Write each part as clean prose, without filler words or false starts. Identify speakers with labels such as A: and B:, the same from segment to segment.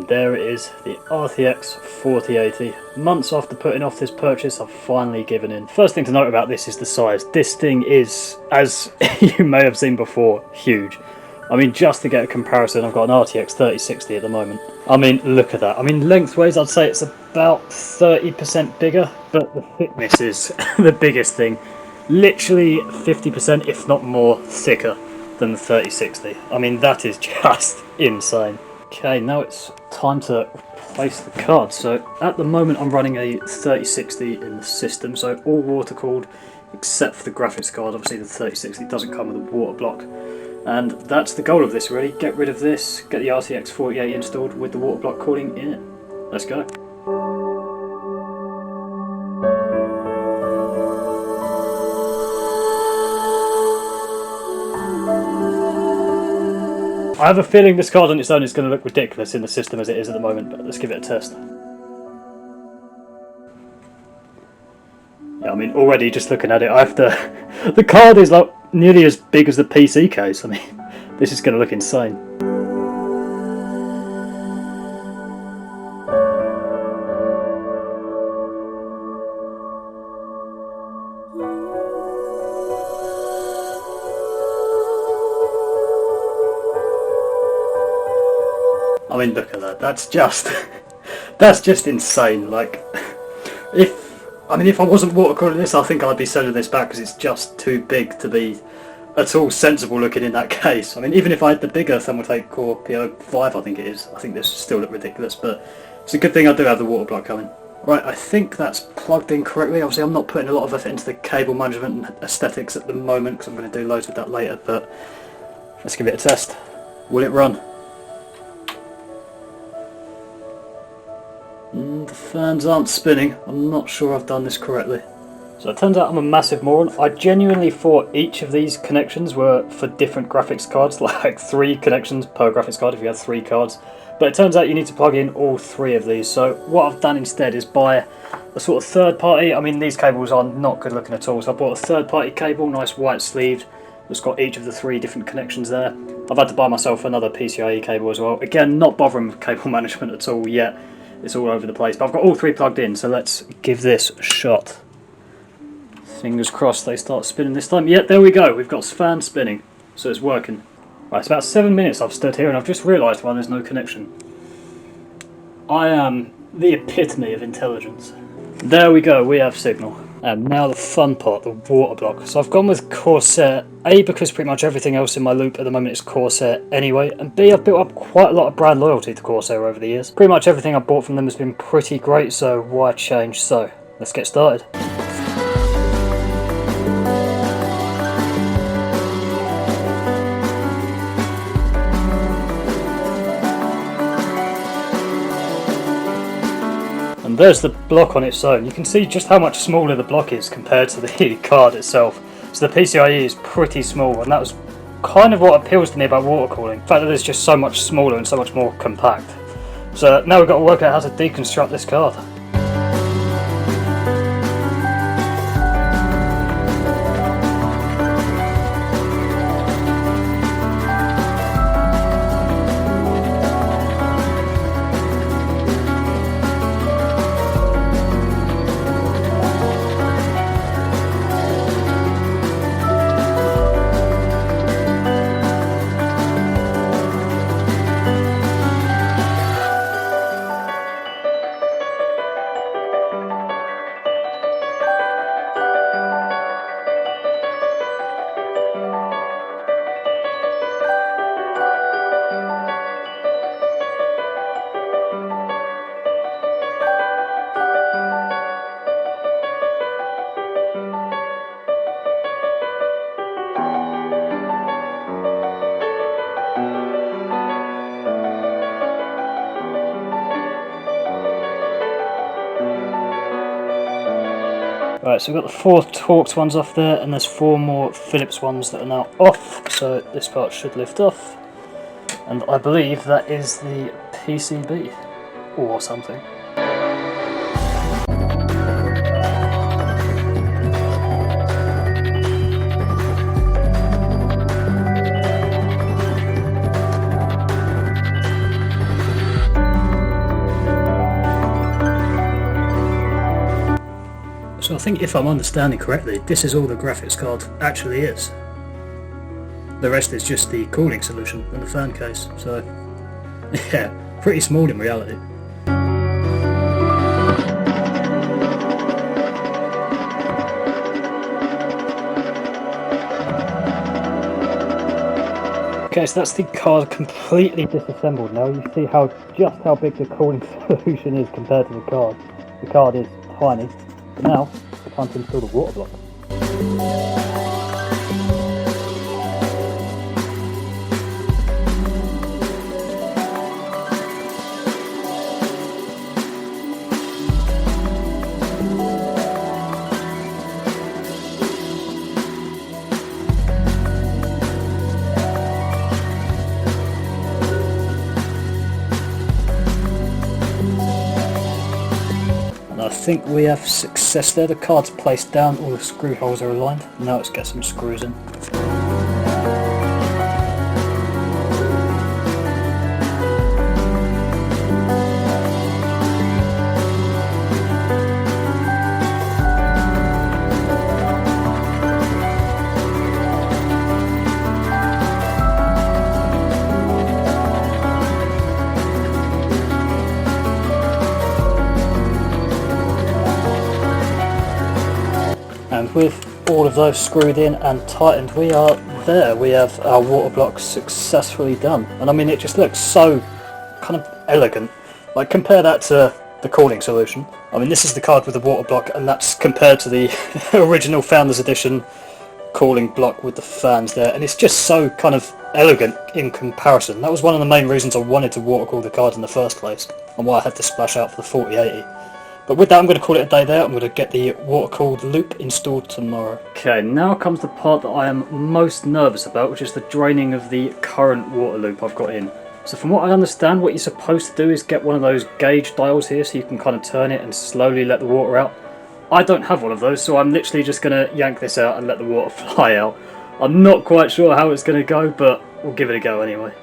A: And there it is, the RTX 4080. Months after putting off this purchase, I've finally given in. First thing to note about this is the size. This thing is, as you may have seen before, huge. I mean, just to get a comparison, I've got an RTX 3060 at the moment. I mean, look at that. I mean, lengthways, I'd say it's about 30% bigger, but the thickness is the biggest thing. Literally 50%, if not more, thicker than the 3060. I mean, that is just insane. Okay, now it's time to replace the card. So at the moment I'm running a 3060 in the system, so all water cooled except for the graphics card. Obviously the 3060 doesn't come with a water block, and that's the goal of this really. Get rid of this, get the RTX 4080 installed with the water block cooling in it. Let's go. I have a feeling this card on its own is going to look ridiculous in the system as it is at the moment, but let's give it a test. Yeah, I mean, already just looking at it, I have to... the card is like nearly as big as the PC case. I mean, this is going to look insane. I mean, look at that. That's just insane. Like, if I wasn't water cooling this, I think I'd be selling this back because it's just too big to be at all sensible looking in that case. I mean, even if I had the bigger Thermaltake Core PO5, I think it is. I think this still look ridiculous, but it's a good thing I do have the water block coming. Right, I think that's plugged in correctly. Obviously, I'm not putting a lot of effort into the cable management and aesthetics at the moment because I'm going to do loads with that later. But let's give it a test. Will it run? The fans aren't spinning. I'm not sure I've done this correctly. So it turns out I'm a massive moron. I genuinely thought each of these connections were for different graphics cards, like 3 connections per graphics card if you have 3 cards. But it turns out you need to plug in all 3 of these. So what I've done instead is buy a sort of third party. I mean, these cables are not good looking at all. So I bought a third party cable, nice white sleeved. It's got each of the 3 different connections there. I've had to buy myself another PCIe cable as well. Again, not bothering with cable management at all yet. It's all over the place, but I've got all 3 plugged in, so let's give this a shot. Fingers crossed they start spinning this time. Yep, there we go, we've got fan spinning, so it's working. Right, it's about 7 minutes I've stood here and I've just realised why there's no connection. I am the epitome of intelligence. There we go, we have signal. And now the fun part, the water block. So I've gone with Corsair, A, because pretty much everything else in my loop at the moment is Corsair anyway, and B, I've built up quite a lot of brand loyalty to Corsair over the years. Pretty much everything I've bought from them has been pretty great, so why change? So let's get started. And there's the block on its own. You can see just how much smaller the block is compared to the card itself. So the PCIe is pretty small, and that was kind of what appeals to me about water cooling. The fact that it's just so much smaller and so much more compact. So now we've got to work out how to deconstruct this card. Right, so we've got the 4 Torx ones off there, and there's 4 more Philips ones that are now off, so this part should lift off. And I believe that is the PCB, or something. think if I'm understanding correctly, this is all the graphics card actually is. The rest is just the cooling solution and the fan case, so yeah, pretty small in reality. Okay, so that's the card completely disassembled now. You see just how big the cooling solution is compared to the card. The card is tiny. But now, it's time to install the water block. I think we have success there. The card's placed down, all the screw holes are aligned. Now let's get some screws in. And with all of those screwed in and tightened, we are there. We have our water block successfully done. And I mean, it just looks so kind of elegant. Like, compare that to the cooling solution. I mean, this is the card with the water block, and that's compared to the original Founders Edition cooling block with the fans there. And it's just so kind of elegant in comparison. That was one of the main reasons I wanted to water cool the card in the first place, and why I had to splash out for the 4080. But with that, I'm going to call it a day there. I'm going to get the water-cooled loop installed tomorrow. Okay, now comes the part that I am most nervous about, which is the draining of the current water loop I've got in. So from what I understand, what you're supposed to do is get one of those gauge dials here, so you can kind of turn it and slowly let the water out. I don't have one of those, so I'm literally just going to yank this out and let the water fly out. I'm not quite sure how it's going to go, but we'll give it a go anyway.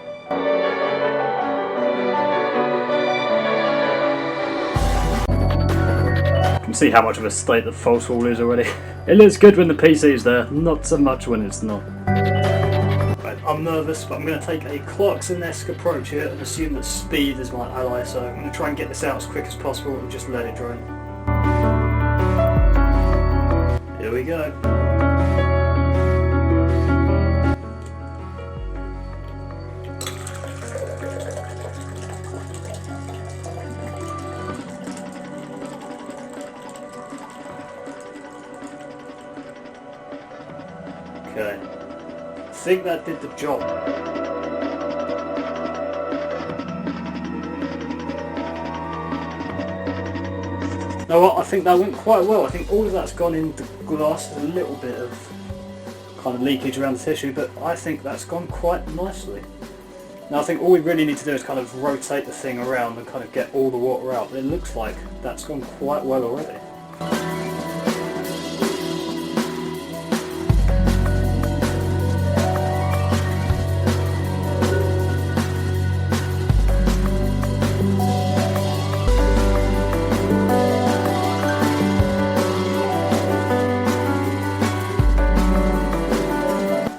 A: See how much of a state the false wall is already. It looks good when the PC's there, not so much when it's not. Right, I'm nervous, but I'm going to take a Clarkson-esque approach here and assume that speed is my ally, so I'm going to try and get this out as quick as possible and just let it drain. Here we go. Okay, I think that did the job. You know what, I think that went quite well. I think all of that's gone into glass. There's a little bit of kind of leakage around the tissue, but I think that's gone quite nicely. Now I think all we really need to do is kind of rotate the thing around and kind of get all the water out. But it looks like that's gone quite well already.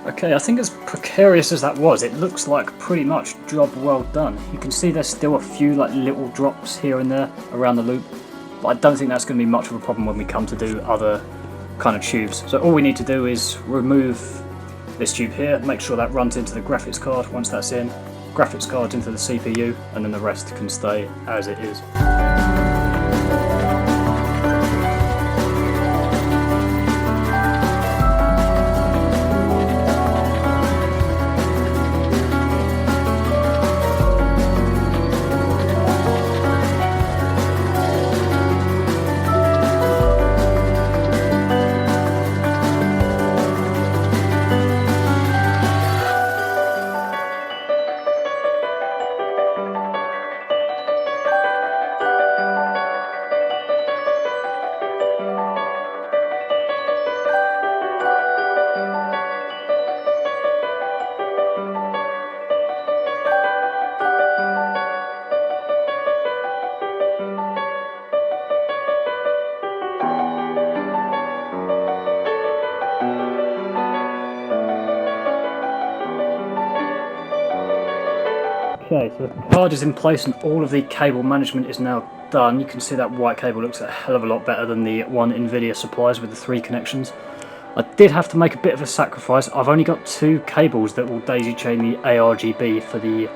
A: Okay, I think as precarious as that was, it looks like pretty much job well done. You can see there's still a few like little drops here and there around the loop, but I don't think that's going to be much of a problem when we come to do other kind of tubes. So all we need to do is remove this tube here, make sure that runs into the graphics card. Once that's in, graphics card into the CPU, and then the rest can stay as it is. Okay, so the card is in place and all of the cable management is now done. You can see that white cable looks a hell of a lot better than the one NVIDIA supplies with the 3 connections. I did have to make a bit of a sacrifice. I've only got 2 cables that will daisy chain the ARGB for the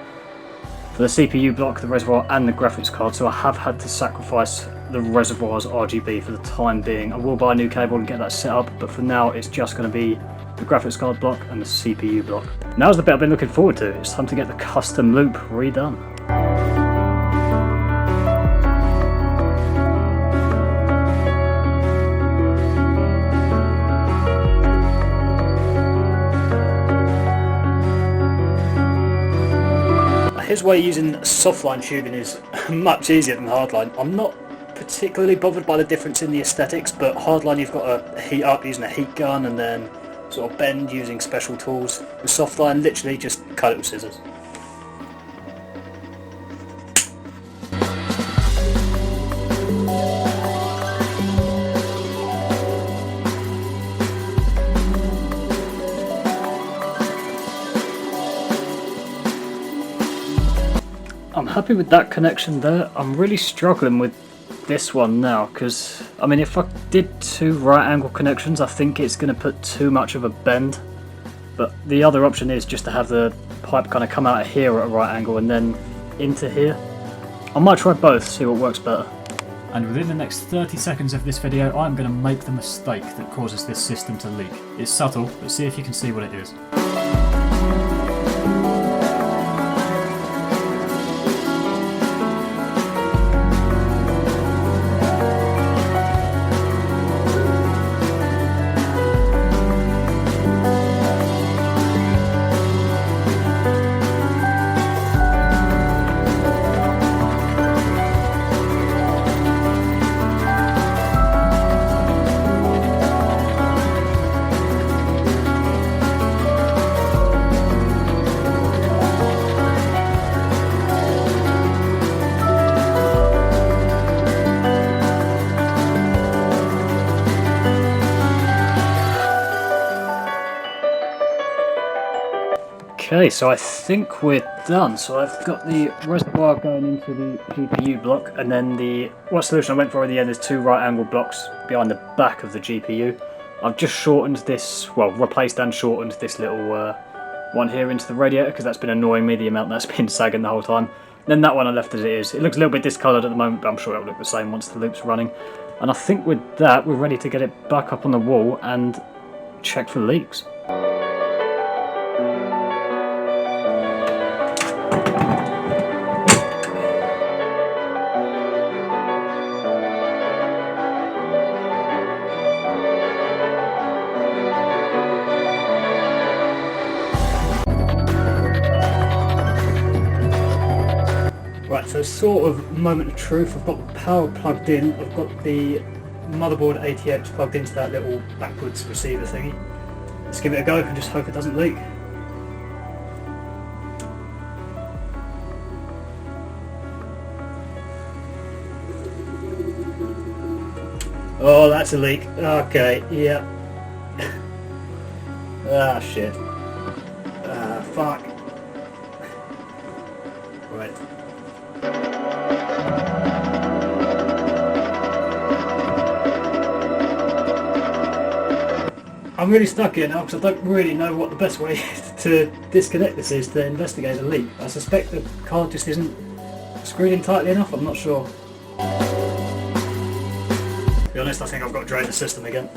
A: CPU block, the reservoir and the graphics card, so I have had to sacrifice the reservoir's RGB for the time being. I will buy a new cable and get that set up, but for now it's just going to be the graphics card block and the CPU block. Now's the bit I've been looking forward to. It's time to get the custom loop redone. Here's why using softline tubing is much easier than hardline. I'm not particularly bothered by the difference in the aesthetics, but hardline you've got to heat up using a heat gun and then sort of bend using special tools. With softline, literally just cut it with scissors. I'm happy with that connection there. I'm really struggling with this one now because, I mean, if I did 2 right angle connections I think it's going to put too much of a bend, but the other option is just to have the pipe kind of come out of here at a right angle and then into here. I might try both, see what works better. And within the next 30 seconds of this video I'm going to make the mistake that causes this system to leak. It's subtle, but see if you can see what it is. Okay, so I think we're done. So I've got the reservoir going into the GPU block, and then what solution I went for in the end is 2 right angle blocks behind the back of the GPU. I've just shortened this, well, replaced and shortened this little one here into the radiator because that's been annoying me, the amount that's been sagging the whole time. Then that one I left as it is. It looks a little bit discoloured at the moment, but I'm sure it'll look the same once the loop's running. And I think with that, we're ready to get it back up on the wall and check for leaks. Right, so sort of moment of truth. I've got the power plugged in, I've got the motherboard ATX plugged into that little backwards receiver thingy. Let's give it a go and just hope it doesn't leak. Oh, that's a leak. Okay, yeah. Ah, shit. Ah, fuck. Right. I'm really stuck here now because I don't really know what the best way to disconnect this is to investigate a leak. I suspect the card just isn't screwed in tightly enough, I'm not sure. To be honest, I think I've got to drain the system again.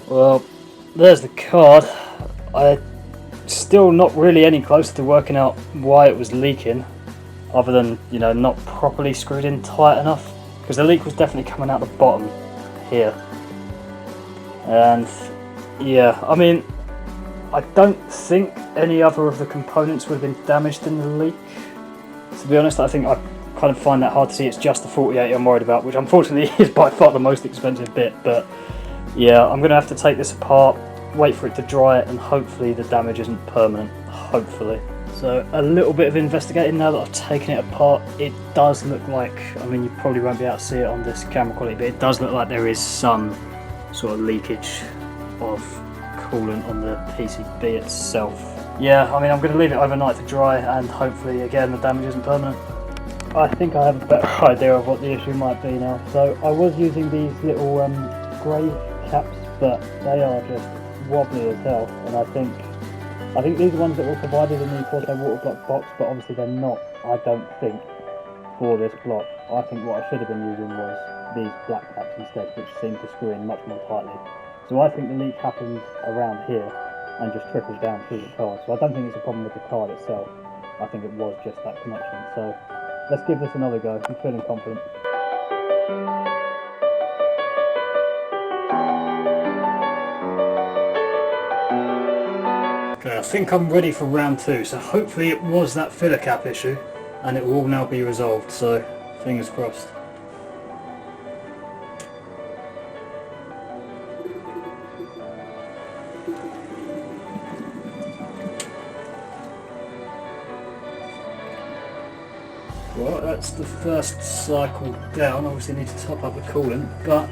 A: Well, there's the card. I'm still not really any closer to working out why it was leaking, other than, you know, not properly screwed in tight enough, because the leak was definitely coming out the bottom here. And yeah, I mean, I don't think any other of the components would have been damaged in the leak. To be honest, I think I kind of find that hard to see. It's just the 4080 I'm worried about, which unfortunately is by far the most expensive bit. But yeah, I'm going to have to take this apart, wait for it to dry, and hopefully the damage isn't permanent. Hopefully. So a little bit of investigating now that I've taken it apart. It does look like, I mean, you probably won't be able to see it on this camera quality, but it does look like there is some sort of leakage of coolant on the PCB itself. Yeah, I mean, I'm going to leave it overnight to dry, and hopefully again the damage isn't permanent. I think I have a better idea of what the issue might be now. So I was using these little grey caps, but they are just wobbly as hell, and I think these are ones that were provided in the Corsair Waterblock box, but obviously they're not, I don't think, for this block. I think what I should have been using was these black caps instead, which seem to screw in much more tightly. So I think the leak happens around here and just trickles down through the card. So I don't think it's a problem with the card itself. I think it was just that connection. So let's give this another go. I'm feeling confident. Okay, I think I'm ready for round 2, so hopefully it was that filler cap issue and it will all now be resolved, so fingers crossed. Well, that's the first cycle down. Obviously need to top up the coolant, but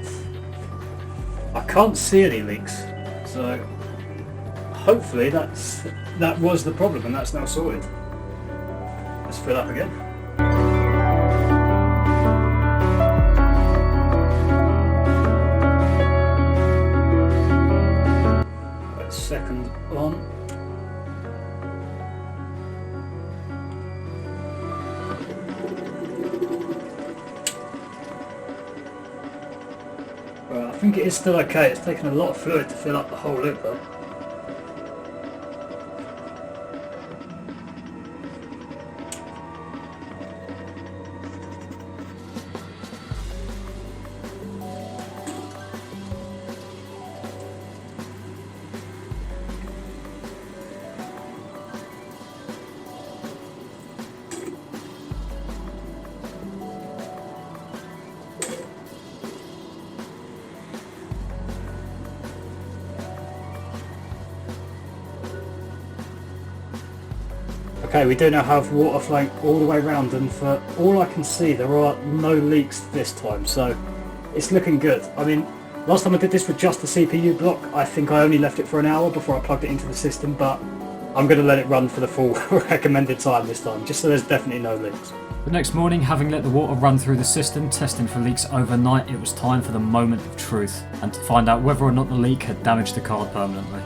A: I can't see any leaks, so hopefully that was the problem and that's now sorted. Let's fill up again. Right, second on. Right, I think it is still okay. It's taken a lot of fluid to fill up the whole loop though. Okay, we do now have water flowing all the way around, and for all I can see there are no leaks this time, so it's looking good. I mean, last time I did this with just the CPU block, I think I only left it for an hour before I plugged it into the system, but I'm going to let it run for the full recommended time this time, just so there's definitely no leaks.
B: The next morning, having let the water run through the system, testing for leaks overnight, it was time for the moment of truth, and to find out whether or not the leak had damaged the card permanently.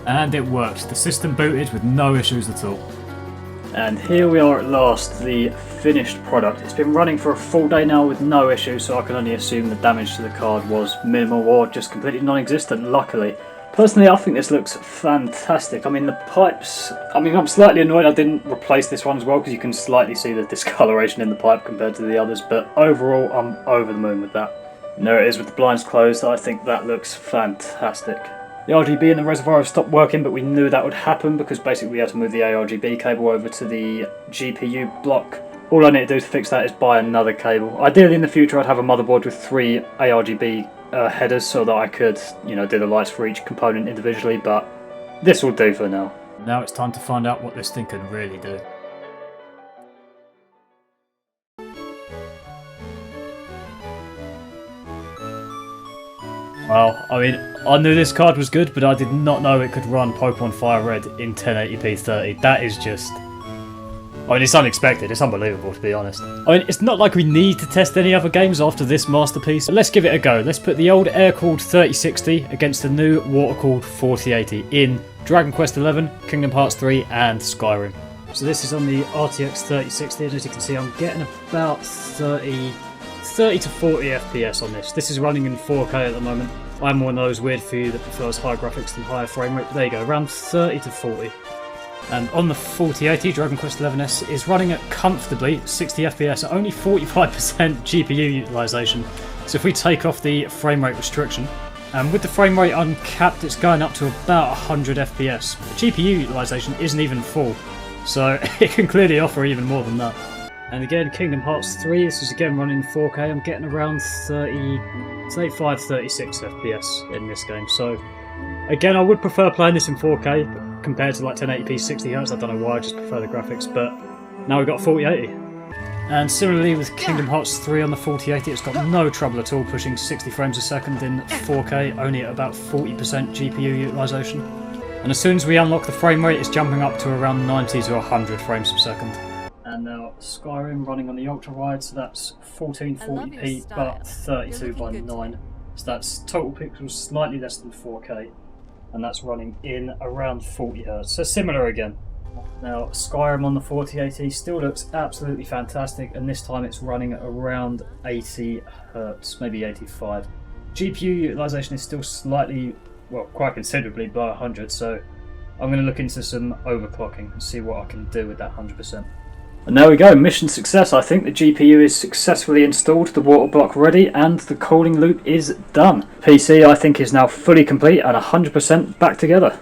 B: And it worked. The system booted with no issues at all.
A: And here we are at last, the finished product. It's been running for a full day now with no issues, so I can only assume the damage to the card was minimal or just completely non-existent, luckily. Personally, I think this looks fantastic. I mean, the pipes, I'm slightly annoyed I didn't replace this one as well, because you can slightly see the discoloration in the pipe compared to the others, but overall I'm over the moon with that. And there it is with the blinds closed. I think that looks fantastic. The RGB in the reservoir have stopped working, but we knew that would happen because basically we had to move the ARGB cable over to the GPU block. All I need to do to fix that is buy another cable. Ideally in the future I'd have a motherboard with 3 ARGB headers so that I could, do the lights for each component individually, but this will do for now.
B: Now it's time to find out what this thing can really do. Well, I mean, I knew this card was good, but I did not know it could run Pokemon Fire Red in 1080p 30. That is just... I mean, it's unexpected. It's unbelievable, to be honest. I mean, it's not like we need to test any other games after this masterpiece, but let's give it a go. Let's put the old air-cooled 3060 against the new water-cooled 4080 in Dragon Quest XI, Kingdom Hearts 3 and Skyrim. So this is on the RTX 3060, and as you can see I'm getting about 30 to 40 FPS on this. This is running in 4K at the moment. I'm one of those weird few that prefers higher graphics than higher frame rate, but there you go, around 30 to 40. And on the 4080, Dragon Quest XI's is running at comfortably 60 FPS at only 45% GPU utilisation. So if we take off the frame rate restriction, and with the frame rate uncapped, it's going up to about 100 FPS. The GPU utilisation isn't even full, so it can clearly offer even more than that. And again, Kingdom Hearts 3, this is again running 4K. I'm getting around 35, 36 FPS in this game. So, again, I would prefer playing this in 4K compared to like 1080p 60Hz. I don't know why, I just prefer the graphics. But now we've got 4080. And similarly with Kingdom Hearts 3 on the 4080, it's got no trouble at all pushing 60 frames a second in 4K, only at about 40% GPU utilisation. And as soon as we unlock the frame rate, it's jumping up to around 90 to 100 frames per second. And now Skyrim running on the ultra wide, so that's 1440p but 32 by 9. So that's total pixels slightly less than 4K, and that's running in around 40Hz. So similar again. Now Skyrim on the 4080 still looks absolutely fantastic, and this time it's running at around 80Hz, maybe 85. GPU utilization is still slightly, well, quite considerably below 100, so I'm going to look into some overclocking and see what I can do with that 100%. And there we go, mission success. I think the GPU is successfully installed, the water block ready, and the cooling loop is done. PC I think is now fully complete and 100% back together.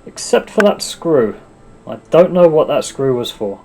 B: Except for that screw. I don't know what that screw was for.